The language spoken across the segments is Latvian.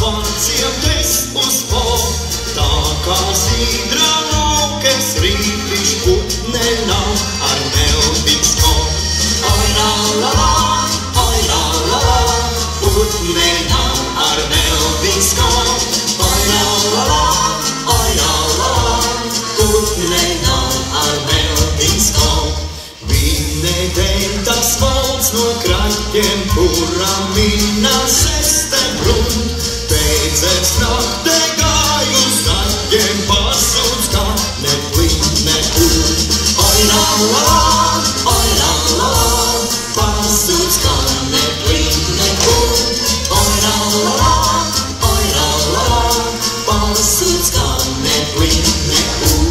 vāciem tes uz pol, tā kā zīdra laukes rītiš putne nav ar meldīgs kol. Oi, la, la, la, oi, la, la, la, putne nav ar meldīgs kol. Oi, la, la, la, oi, la, la, la, putne nav ar meldīgs kol. Nedēļas valds no kraķiem, kuram minas este brunt, beidzēs naktē gāju zaļiem, pasūdz kā neplīn nekur. Oi, la, la, la, oi, la, la, la, pasūdz kā neplīn nekur. Oi, la, la, la, oi, la, la, la, pasūdz kā neplīn nekur.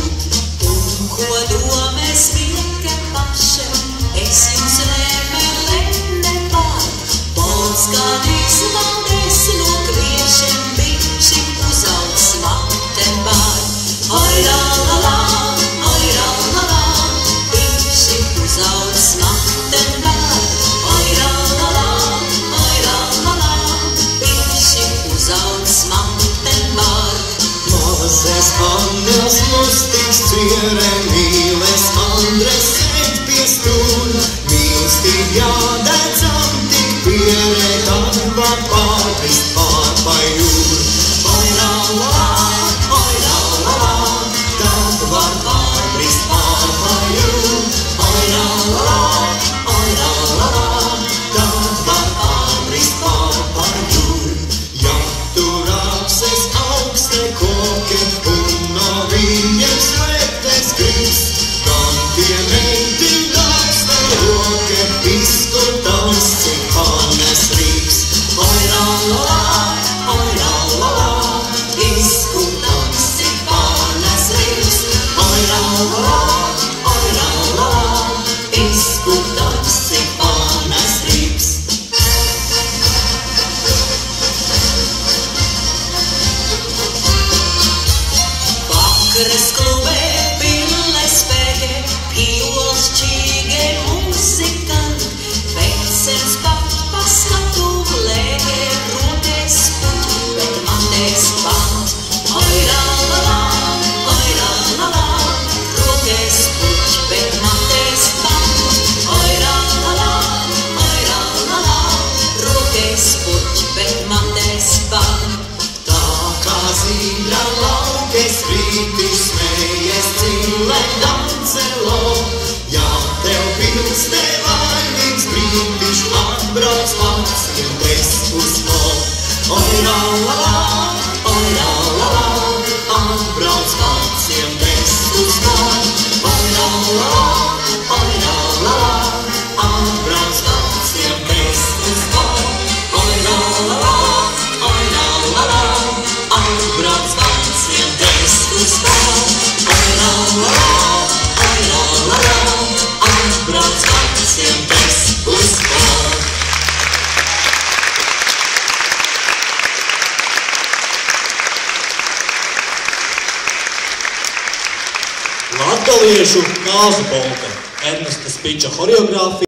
Un ko domēs vieka paša, es jums nemēlēju nepār, polskanīs valdēs no kviešiem bišķi uzaugs smaten bār. Oi, la, la, la, oi, la, la, la, bišķi uzaugs smaten bār. Oi, la, la, la, oi, la, la, la, bišķi uzaugs smaten bār. Mazes Annas lustīgs ciere, mīles Andres sēd pie stūra, mīlestība jādedzam tik piere, tad var pārkrist pārpa jūru. Oi, la, la, la, oi, la, la, la, tad var pārkrist pārpa jūru. Oi, la, la, la, oi, la, la, la, tad var pārkrist pārpa jūru. Ja tur apses augste koki un no viņiem slēptes gribs, tam pie meiti dāksta roke, izskutās, cik panes rīks. Oi, la, la, la, oi, la, la, la, izskutās, cik panes rīks. Oi, la, la, la, oi, la, la, la, izskutās, cik panes rīks. Vakres klubē pilnes pēge, pīols čīge muzikanti, veicens pat paskatu lēge, roties puķi, bet matēs pat. Oi, la, la, la, oi, la, la, la, roties puķi, bet matēs pat. Oi, la, la, la, oi, la, la, la, roties puķi, bet matēs pat. Tā kā zīdra laukes rīti smējies cīle dancelo, ja tev pils nevainīgs brītiš atbrauc vāciem tes uz pol. Oi, la, la, la, oi, la, la, la, atbrauc vāciem tes uz pol. Oi, la, la, la, oi, la, la, la, atbrauc vāciem tes uz pol. Oi, la, la, la, oi, la, la, la, atbrauc vāciem tes uz pol. Oi, la, la, la, oi, la, la, la, atbrauc vāciem tes uz pol. Latgaliešu kāzu polka, Ernesta Spiča horeogrāfija.